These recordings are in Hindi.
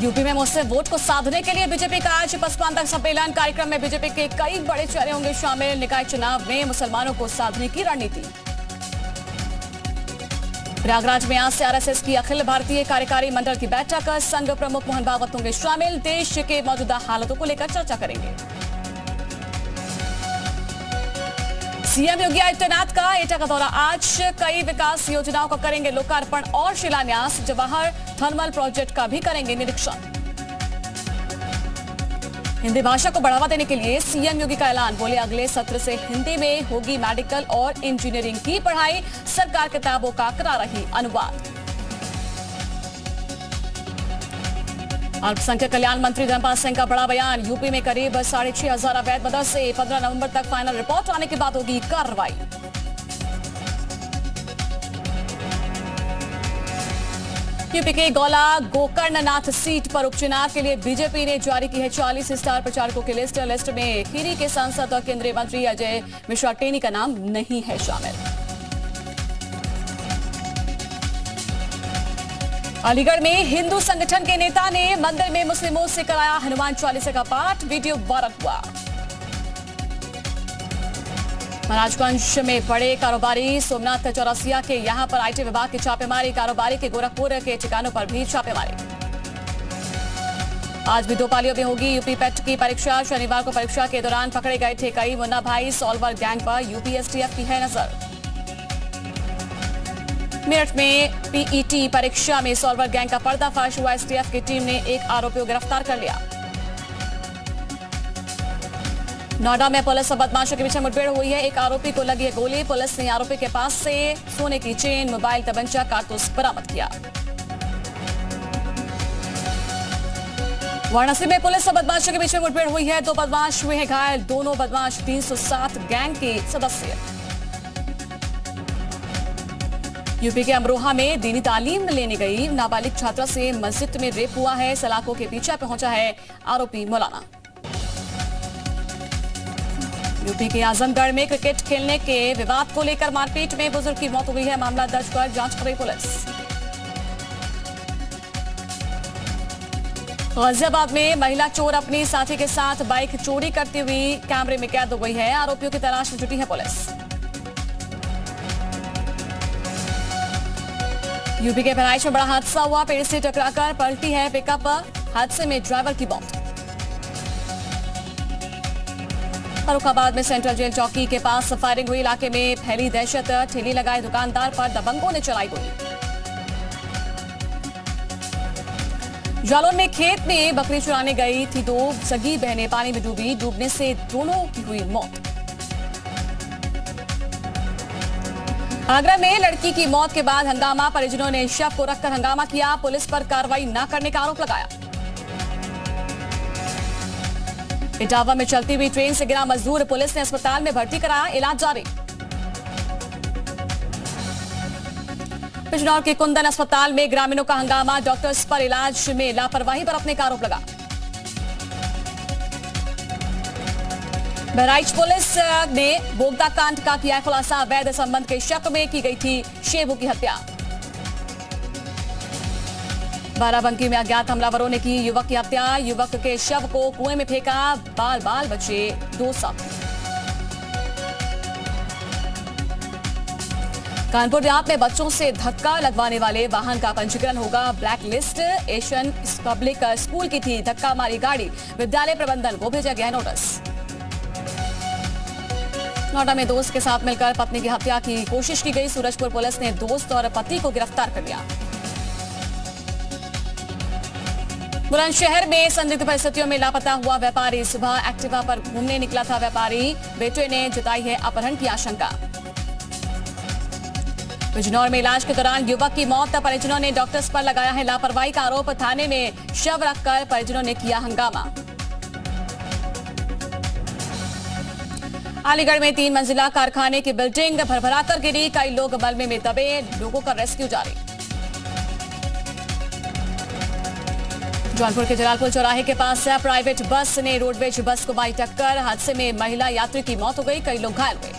यूपी में मुस्लिम वोट को साधने के लिए बीजेपी का आज पसमानदा सम्मेलन। कार्यक्रम में बीजेपी के कई बड़े चेहरे होंगे शामिल। निकाय चुनाव में मुसलमानों को साधने की रणनीति। प्रयागराज में आज से आरएसएस की अखिल भारतीय कार्यकारी मंडल की बैठक। संघ प्रमुख मोहन भागवत होंगे शामिल। देश के मौजूदा हालातों को लेकर चर्चा करेंगे। सीएम योगी आदित्यनाथ का एटा का दौरा आज। कई विकास योजनाओं का करेंगे लोकार्पण और शिलान्यास। जवाहर थर्मल प्रोजेक्ट का भी करेंगे निरीक्षण। हिंदी भाषा को बढ़ावा देने के लिए सीएम योगी का ऐलान। बोले अगले सत्र से हिंदी में होगी मेडिकल और इंजीनियरिंग की पढ़ाई। सरकार किताबों का करा रही अनुवाद। अल्पसंख्यक कल्याण मंत्री धर्मपाल सिंह का बड़ा बयान। यूपी में करीब 6,500 अवैध मदरसे। 15 नवंबर तक फाइनल रिपोर्ट आने के बाद होगी कार्रवाई। यूपी के गौला गोकर्णनाथ सीट पर उपचुनाव के लिए बीजेपी ने जारी की है 40 स्टार प्रचारकों की लिस्ट। लिस्ट में खीरी के सांसद और केंद्रीय मंत्री अजय मिश्रा टेनी का नाम नहीं है शामिल। अलीगढ़ में हिंदू संगठन के नेता ने मंदिर में मुस्लिमों से कराया हनुमान चालीसा का पाठ। वीडियो वायरल हुआ। महाराजगंज में बड़े कारोबारी सोमनाथ चौरसिया के यहां पर आईटी विभाग की छापेमारी। कारोबारी के गोरखपुर के ठिकानों पर भी छापेमारी। आज भी 2 पालियों में होगी यूपी पेट की परीक्षा। शनिवार को परीक्षा के दौरान पकड़े गए थे कई मुन्ना भाई। सॉल्वर गैंग पर यूपी एसटीएफ की है नजर। मेरठ में पीईटी परीक्षा में सॉल्वर गैंग का पर्दाफाश हुआ। एसटीएफ की टीम ने एक आरोपी को गिरफ्तार कर लिया। नोएडा में पुलिस और बदमाशों के बीच मुठभेड़ हुई है। एक आरोपी को लगी है गोली। पुलिस ने आरोपी के पास से सोने की चेन, मोबाइल, तमंचा, कारतूस बरामद किया। वाराणसी में पुलिस और बदमाशों के बीच मुठभेड़ हुई है। 2 बदमाश हुए हैं घायल। दोनों बदमाश 307 गैंग के सदस्य। यूपी के अमरोहा में दीनी तालीम लेने गई नाबालिग छात्रा से मस्जिद में रेप हुआ है। सलाखों के पीछे पहुंचा है आरोपी मौलाना। यूपी के आजमगढ़ में क्रिकेट खेलने के विवाद को लेकर मारपीट में बुजुर्ग की मौत हो गई है। मामला दर्ज कर जांच कर रही पुलिस। गाजियाबाद में महिला चोर अपनी साथी के साथ बाइक चोरी करती हुई कैमरे में कैद हो गई है। आरोपियों की तलाश में जुटी है पुलिस। यूपी के बहराइच में बड़ा हादसा हुआ। पेड़ से टकराकर पलटी है पिकअप। हादसे में ड्राइवर की मौत। फर्रुखाबाद में सेंट्रल जेल चौकी के पास फायरिंग हुई। इलाके में फैली दहशत। ठेली लगाए दुकानदार पर दबंगों ने चलाई गोली। जालौन में खेत में बकरी चुराने गई थी 2 सगी बहनें पानी में डूबी। डूबने से दोनों की हुई मौत। आगरा में लड़की की मौत के बाद हंगामा। परिजनों ने शव को रखकर हंगामा किया। पुलिस पर कार्रवाई न करने का आरोप लगाया। इटावा में चलती हुई ट्रेन से गिरा मजदूर। पुलिस ने अस्पताल में भर्ती कराया। इलाज जारी। बिजनौर के कुंदन अस्पताल में ग्रामीणों का हंगामा। डॉक्टर्स पर इलाज में लापरवाही बरतने का आरोप लगा। बहराइच पुलिस ने बोगदा कांड का किया खुलासा। अवैध संबंध के शक में की गई थी शेबू की हत्या। बाराबंकी में अज्ञात हमलावरों ने की युवक की हत्या। युवक के शव को कुएं में फेंका। बाल बाल बचे 2 साथी। कानपुर देहात में बच्चों से धक्का लगवाने वाले वाहन का पंजीकरण होगा black list. Asian public school की थी धक्का मारी गाड़ी। विद्यालय प्रबंधन को भेजा गया नोटिस। नोएडा में दोस्त के साथ मिलकर पत्नी की हत्या की कोशिश की गई। सूरजपुर पुलिस ने दोस्त और पति को गिरफ्तार कर लिया। बुलंदशहर में संदिग्ध परिस्थितियों में लापता हुआ व्यापारी। सुबह एक्टिवा पर घूमने निकला था व्यापारी। बेटे ने जताई है अपहरण की आशंका। बिजनौर में इलाज के दौरान युवक की मौत। परिजनों ने डॉक्टर्स पर लगाया है लापरवाही का आरोप। थाने में शव रखकर परिजनों ने किया हंगामा। अलीगढ़ में 3 मंजिला कारखाने की बिल्डिंग भरभराकर गिरी। कई लोग मलबे में दबे। लोगों का रेस्क्यू जारी। जौनपुर के जलालपुर चौराहे के पास प्राइवेट बस ने रोडवेज बस को मारी टक्कर। हादसे में महिला यात्री की मौत हो गई। कई लोग घायल हुए।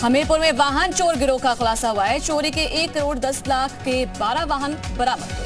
हमीरपुर में वाहन चोर गिरोह का खुलासा हुआ है। चोरी के 1 करोड़ 10 लाख के 12 वाहन बरामद हुए।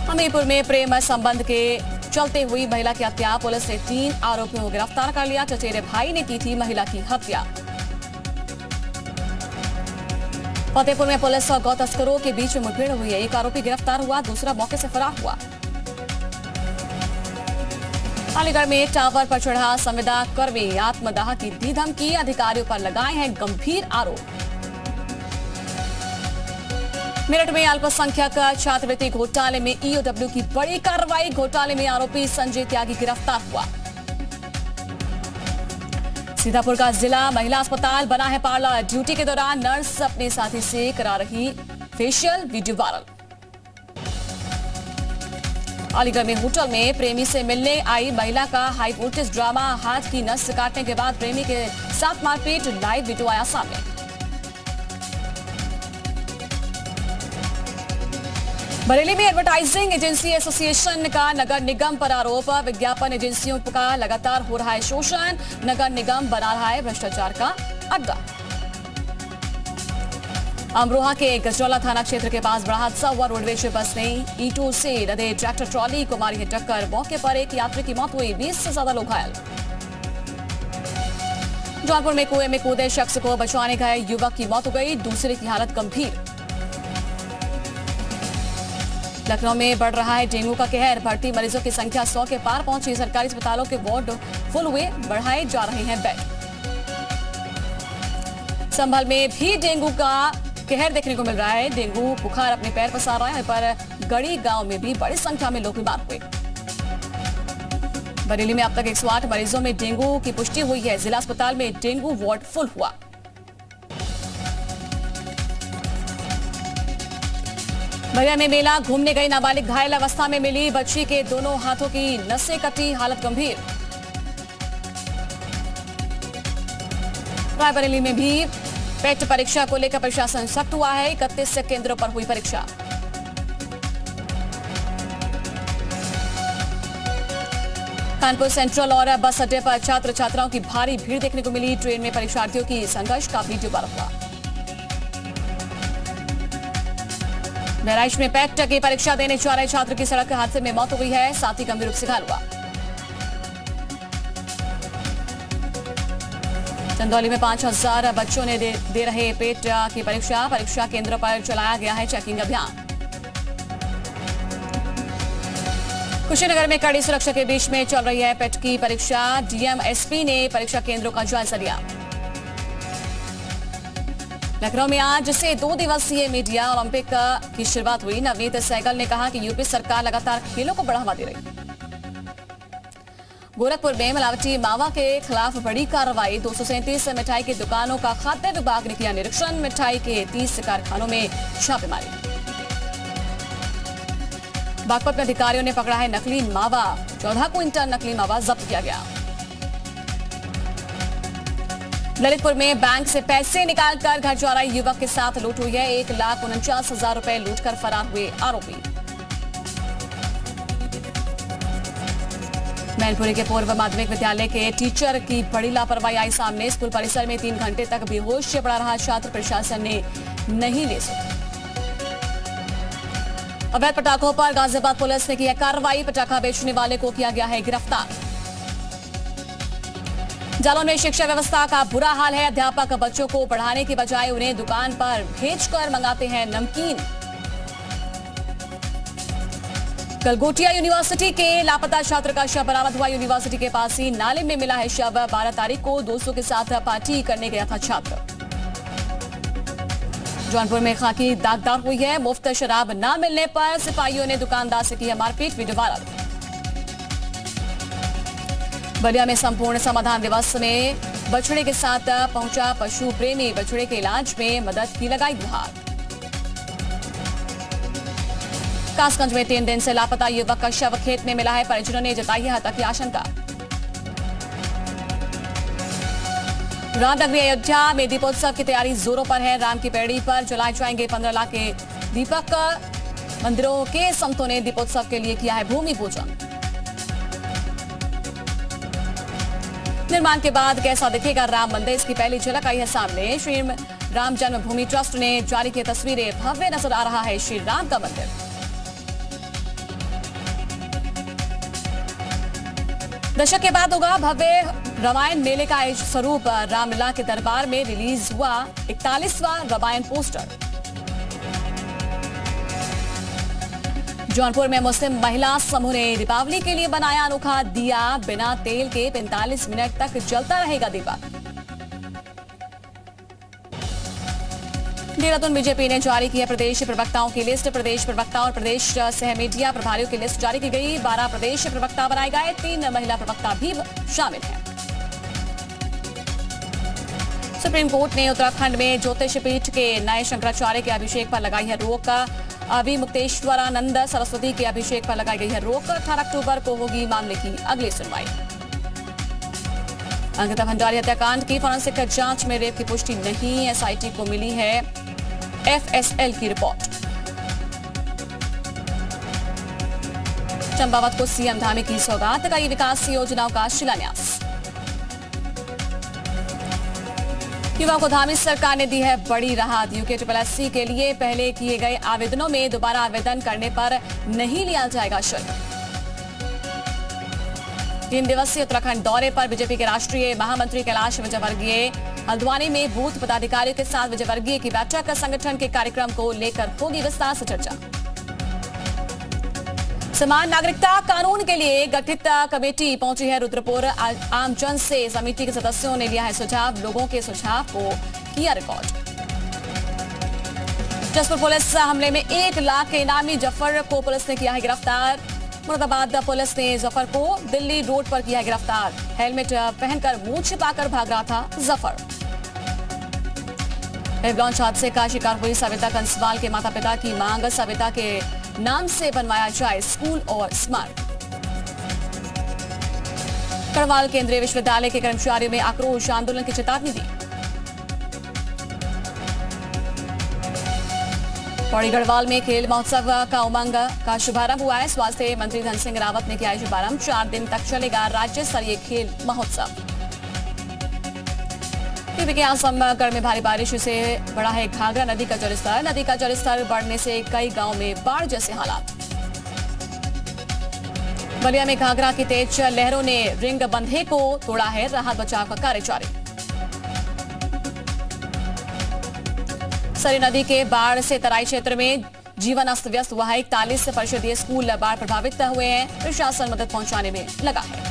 हमीरपुर में प्रेम संबंध के चलते हुई महिला की हत्या, पुलिस ने 3 आरोपियों को गिरफ्तार कर लिया। चचेरे भाई ने की थी महिला की हत्या। फतेहपुर में पुलिस और गौ तस्करों के बीच में मुठभेड़ हुई है। एक आरोपी गिरफ्तार हुआ, दूसरा मौके से फरार हुआ। अलीगढ़ में टावर पर चढ़ा संविदा कर्मी, आत्मदाह की दी धमकी, अधिकारियों पर लगाए हैं गंभीर आरोप। मेरठ में अल्पसंख्यक छात्रवृत्ति घोटाले में ईओडब्ल्यू की बड़ी कार्रवाई, घोटाले में आरोपी संजय त्यागी गिरफ्तार हुआ। सीतापुर का जिला महिला अस्पताल बना है पार्लर, ड्यूटी के दौरान नर्स अपने साथी से करा रही फेशियल, वीडियो वायरल। अलीगढ़ में होटल में प्रेमी से मिलने आई महिला का हाई वोल्टेज ड्रामा, हाथ की नस काटने के बाद प्रेमी के साथ मारपीट, लाइव वीडियो आया सामने। बरेली में एडवर्टाइजिंग एजेंसी एसोसिएशन का नगर निगम पर आरोप, विज्ञापन एजेंसियों का लगातार हो रहा है शोषण, नगर निगम बना रहा है भ्रष्टाचार का अड्डा। अमरोहा के गजरौला थाना क्षेत्र के पास बड़ा हादसा हुआ। रोडवेज बस ने ईंटों से लदे ट्रैक्टर ट्रॉली को मारी है टक्कर, मौके पर एक यात्री की मौत हुई, 20 से ज्यादा लोग घायल। जौनपुर में कुएं में कूदे शख्स को बचाने गए युवक की मौत हो गई, दूसरे की हालत गंभीर। लखनऊ में बढ़ रहा है डेंगू का कहर, भर्ती मरीजों की संख्या 100 के पार पहुंची, सरकारी अस्पतालों के वार्ड फुल हुए, बढ़ाए जा रहे हैं बेड। संभल में भी डेंगू का कहर देखने को मिल रहा है। डेंगू बुखार अपने पैर पसार रहा है, पर गढ़ी गांव में भी बड़ी संख्या में लोग बीमार हुए। बरेली में अब तक 108 मरीजों में डेंगू की पुष्टि हुई है। जिला अस्पताल में डेंगू वार्ड फुल हुआ। बलिया में मेला घूमने गई नाबालिग घायल अवस्था में मिली, बच्ची के दोनों हाथों की नसें कटी, हालत गंभीर। रायबरेली में भी पेट परीक्षा को लेकर प्रशासन सख्त हुआ है, 31 केंद्रों पर हुई परीक्षा। कानपुर सेंट्रल और बस अड्डे पर छात्र छात्राओं की भारी भीड़ देखने को मिली, ट्रेन में परीक्षार्थियों की संघर्ष का वीडियो वायरल हुआ। बहराइच में पेट की परीक्षा देने जा रहे छात्र की सड़क हादसे में मौत हो गई है, साथ ही गंभीर रूप से घायल हुआ। चंदौली में 5000 बच्चों ने दे रहे पेट की परीक्षा केंद्र पर चलाया गया है चेकिंग अभियान। कुशीनगर में कड़ी सुरक्षा के बीच में चल रही है पेट की परीक्षा, डीएम एसपी ने परीक्षा केंद्रों का जायजा लिया। लखनऊ में आज से 2 दिवसीय मीडिया ओलंपिक की शुरुआत हुई। नवनीत सहगल ने कहा कि यूपी सरकार लगातार खेलों को बढ़ावा दे रही। गोरखपुर में मिलावटी मावा के खिलाफ बड़ी कार्रवाई, 237 मिठाई की दुकानों का खाद्य विभाग ने किया निरीक्षण, मिठाई के 30 कारखानों में छापेमारी। बागपत में अधिकारियों ने पकड़ा है नकली मावा, 14 क्विंटल नकली मावा जब्त किया गया। ललितपुर में बैंक से पैसे निकालकर घर जा रहे युवक के साथ लूट हुई है, 1,49,000 रुपए लूटकर फरार हुए आरोपी। मैनपुरी के पूर्व माध्यमिक विद्यालय के टीचर की बड़ी लापरवाही आई सामने, स्कूल परिसर में 3 घंटे तक बेहोश पड़ा रहा छात्र, प्रशासन ने नहीं ली सुध। अवैध पटाखों पर गाजियाबाद पुलिस ने की है कार्रवाई, पटाखा बेचने वाले को किया गया है गिरफ्तार। जालौन में शिक्षा व्यवस्था का बुरा हाल है, अध्यापक बच्चों को पढ़ाने की बजाय उन्हें दुकान पर भेजकर मंगाते हैं नमकीन। गलगोटिया यूनिवर्सिटी के लापता छात्र का शव बरामद हुआ, यूनिवर्सिटी के पास ही नाले में मिला है शव। 12 तारीख को दोस्तों के साथ पार्टी करने गया था छात्र। जौनपुर में खाकी दागदार हुई है, मुफ्त शराब न मिलने पर सिपाहियों ने दुकानदार से की है मारपीट, वीडियो वायरल। बलिया में संपूर्ण समाधान दिवस में बछड़े के साथ पहुंचा पशु प्रेमी, बछड़े के इलाज में मदद की लगाई गुहार। कासगंज में 3 दिन से लापता युवक का शव खेत में मिला है, परिजनों ने जताई है हत्या की आशंका। रामनगरी अयोध्या में दीपोत्सव की तैयारी जोरों पर है, राम की पैड़ी पर जलाए जाएंगे 15 लाख के दीपक। मंदिरों के संतों ने दीपोत्सव के लिए किया है भूमि पूजन। निर्माण के बाद कैसा दिखेगा राम मंदिर, इसकी पहली झलक आई है सामने। श्री राम जन्मभूमि ट्रस्ट ने जारी की तस्वीरें। भव्य नजर आ रहा है श्री राम का मंदिर। दशक के बाद होगा भव्य रामायण मेले का स्वरूप। रामलीला के दरबार में रिलीज हुआ 41वां रामायण पोस्टर। जौनपुर में मुस्लिम महिला समूह ने दीपावली के लिए बनाया अनोखा दिया। बिना तेल के 45 मिनट तक जलता रहेगा दीपक। देहरादून बीजेपी ने जारी की है प्रदेश प्रवक्ताओं की लिस्ट। प्रदेश प्रवक्ता और प्रदेश सह मीडिया प्रभारियों की लिस्ट जारी की गई। 12 प्रदेश प्रवक्ता बनाए गए, 3 महिला प्रवक्ता भी शामिल हैं। सुप्रीम कोर्ट ने उत्तराखंड में ज्योतिष पीठ के नए शंकराचार्य के अभिषेक पर लगाई है रोक। अभी मुक्तेश्वरानंद सरस्वती के अभिषेक पर लगाई गई है रोक। 18 अक्टूबर को होगी मामले की अगली सुनवाई। अंकिता भंडारी हत्याकांड की फॉरेंसिक जांच में रेप की पुष्टि नहीं। एसआईटी को मिली है एफएसएल की रिपोर्ट। चंपावत को सीएम धामी की सौगात, कई विकास योजनाओं का शिलान्यास। युवाओं को धामी सरकार ने दी है बड़ी राहत। यूके के लिए पहले किए गए आवेदनों में दोबारा आवेदन करने पर नहीं लिया जाएगा शुल्क। 3 दिवसीय उत्तराखंड दौरे पर बीजेपी के राष्ट्रीय महामंत्री कैलाश विजयवर्गीय। हल्द्वानी में बूथ पदाधिकारियों के साथ विजयवर्गीय की बैठक। संगठन के कार्यक्रम को लेकर होगी विस्तार से चर्चा। समान नागरिकता कानून के लिए गठित कमेटी पहुंची है रुद्रपुर। आमजन से समिति के सदस्यों ने लिया है सुझाव। लोगों के सुझाव को किया रिकॉर्ड। जसपुर पुलिस हमले में 1 लाख के इनामी जफर को पुलिस ने किया है गिरफ्तार। मुरादाबाद पुलिस ने जफर को दिल्ली रोड पर किया गिरफ्तार। हेलमेट पहनकर मुंह छिपाकर भाग रहा था जफर। लॉन्च हादसे का शिकार हुई सविता कंसवाल के माता पिता की मांग। सविता के नाम से बनवाया जाए स्कूल और स्मारक। गढ़वाल केंद्रीय विश्वविद्यालय के कर्मचारियों में आक्रोश, आंदोलन की चेतावनी दी। पौड़ी गढ़वाल में खेल महोत्सव का उमंग का शुभारंभ हुआ है। स्वास्थ्य मंत्री धन सिंह रावत ने किया शुभारंभ। 4 दिन तक चलेगा राज्य स्तरीय खेल महोत्सव। यूपी के आजमगढ़ में भारी बारिश से बढ़ा है घाघरा नदी का जलस्तर। नदी का जलस्तर बढ़ने से कई गांव में बाढ़ जैसे हालात। बलिया में घाघरा की तेज लहरों ने रिंग बंधे को तोड़ा है। राहत बचाव का कार्य जारी। सरी नदी के बाढ़ से तराई क्षेत्र में जीवन अस्त व्यस्त हुआ है। 41 परिषदीय स्कूल बाढ़ प्रभावित हुए हैं। प्रशासन मदद पहुंचाने में लगा है।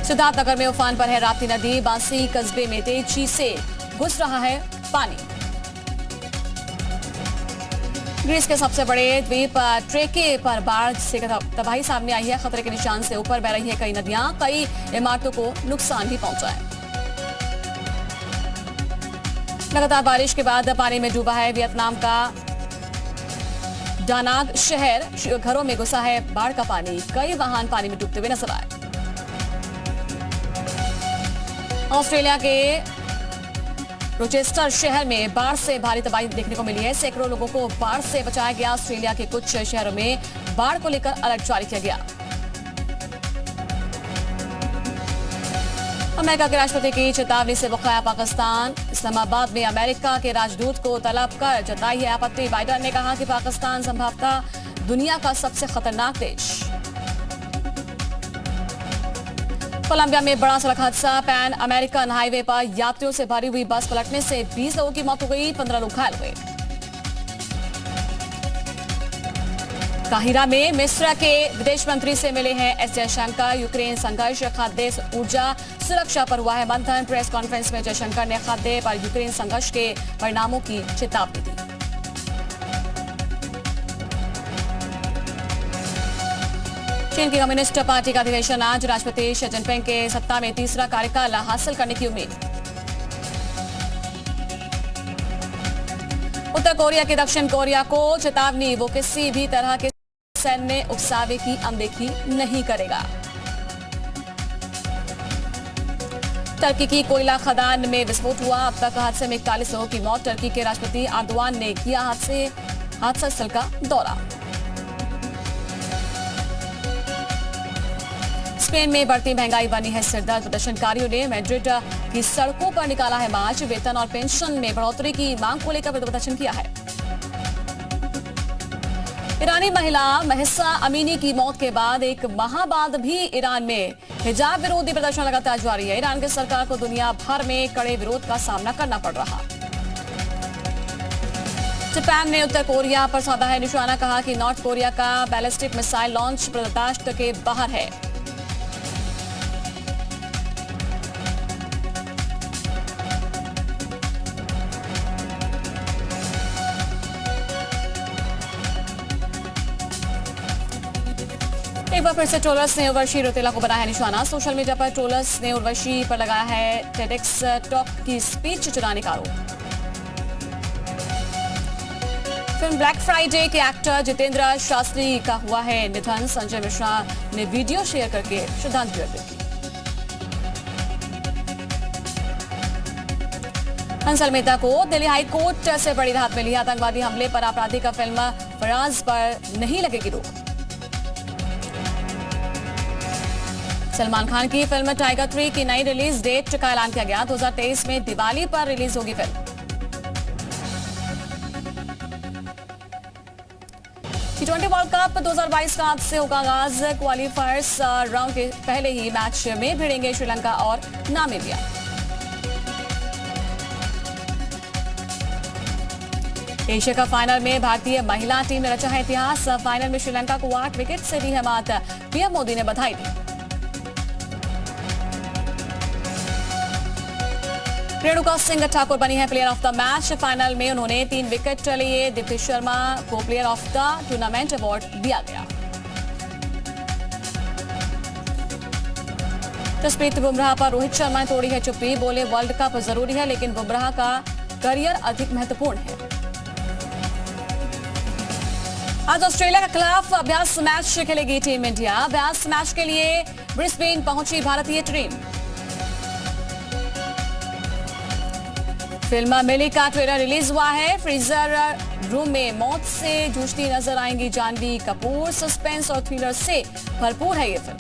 सिद्धार्थनगर में उफान पर है राप्ती नदी। बांसी कस्बे में तेजी से घुस रहा है पानी। ग्रीस के सबसे बड़े द्वीप ट्रेके पर बाढ़ से तबाही सामने आई है। खतरे के निशान से ऊपर बह रही है कई नदियां। कई इमारतों को नुकसान भी पहुंचा है। लगातार बारिश के बाद पानी में डूबा है वियतनाम का डानाग शहर। घरों में घुसा है बाढ़ का पानी। कई वाहन पानी में डूबते हुए नजर आए। ऑस्ट्रेलिया के रोचेस्टर शहर में बाढ़ से भारी तबाही देखने को मिली है। सैकड़ों लोगों को बाढ़ से बचाया गया। ऑस्ट्रेलिया के कुछ शहरों में बाढ़ को लेकर अलर्ट जारी किया गया। अमेरिका के राष्ट्रपति की चेतावनी से बौखलाया पाकिस्तान। इस्लामाबाद में अमेरिका के राजदूत को तलब कर जताई है आपत्ति। बाइडन ने कहा कि पाकिस्तान संभवतः दुनिया का सबसे खतरनाक देश। कोलंबिया में बड़ा सड़क हादसा। पैन अमेरिकन हाईवे पर यात्रियों से भरी हुई बस पलटने से 20 लोगों की मौत हो गई, 15 लोग घायल हुए। काहिरा में मिस्र के विदेश मंत्री से मिले हैं एस जयशंकर। यूक्रेन संघर्ष, खाद्य ऊर्जा सुरक्षा पर हुआ है मंथन। प्रेस कॉन्फ्रेंस में जयशंकर ने खाद्य पर यूक्रेन संघर्ष के परिणामों की चेतावनी दी। चीन की कम्युनिस्ट पार्टी का अधिवेशन आज। राष्ट्रपति शी जिनपिंग के सत्ता में तीसरा कार्यकाल हासिल करने की उम्मीद। उत्तर कोरिया के दक्षिण कोरिया को चेतावनी, वो किसी भी तरह के सैन्य उकसावे की अनदेखी नहीं करेगा। टर्की की कोयला खदान में विस्फोट हुआ। अब तक हादसे में 41 लोगों की मौत। टर्की के राष्ट्रपति एर्दोगान ने किया हादसा स्थल का दौरा। स्पेन में बढ़ती महंगाई बनी है सिरदर्द। प्रदर्शनकारियों ने मैड्रिड की सड़कों पर निकाला है मार्च। वेतन और पेंशन में बढ़ोतरी की मांग को लेकर प्रदर्शन किया है। ईरानी महिला महसा अमीनी की मौत के बाद एक माह बाद भी ईरान में हिजाब विरोधी प्रदर्शन लगातार जारी है। ईरान की सरकार को दुनिया भर में कड़े विरोध का सामना करना पड़ रहा। जापान ने उत्तर कोरिया पर साधा है निशाना। कहा कि नॉर्थ कोरिया का बैलिस्टिक मिसाइल लॉन्च बर्दाश्त के बाहर है। एक बार फिर से ट्रोलर्स ने उर्वशी रौतेला को बनाया है निशाना। सोशल मीडिया पर ट्रोलर्स ने उर्वशी पर लगाया है टेडेक्स टॉक की स्पीच चुराने का आरोप। फिल्म ब्लैक फ्राइडे के एक्टर जितेंद्र शास्त्री का हुआ है निधन। संजय मिश्रा ने वीडियो शेयर करके श्रद्धांजलि अर्पित की। हंसल मेहता को दिल्ली हाई कोर्ट से बड़ी राहत मिली। आतंकवादी हमले पर आपराधिक फिल्म फराज पर नहीं लगेगी रोक। सलमान खान की फिल्म टाइगर 3 की नई रिलीज डेट का ऐलान किया गया। 2023 में दिवाली पर रिलीज होगी फिल्म। T20 वर्ल्ड कप 2022 का आज से होगा आगाज। क्वालिफायर्स राउंड के पहले ही मैच में भिड़ेंगे श्रीलंका और नामीबिया। एशिया कप फाइनल में भारतीय महिला टीम ने रचा है इतिहास। फाइनल में श्रीलंका को 8 विकेट से दी है मात। पीएम मोदी ने बधाई दी। रेणुका सिंह ठाकुर बनी है player of the match. Final में उन्होंने 3 विकेट लिए। दीप्ति शर्मा को player of the tournament award दिया गया। जसप्रीत बुमराह पर रोहित शर्मा ने तोड़ी है चुप्पी। बोले वर्ल्ड कप जरूरी है लेकिन बुमराह का करियर अधिक महत्वपूर्ण है। आज ऑस्ट्रेलिया के खिलाफ अभ्यास मैच खेलेगी टीम इंडिया। अभ्यास मैच के लिए ब्रिस्बेन पहुंची भारतीय टीम। फिल्म मिली का ट्रेलर रिलीज हुआ है। फ्रीजर रूम में मौत से जूझती नजर आएंगी जानवी कपूर। सस्पेंस और थ्रिलर से भरपूर है ये फिल्म।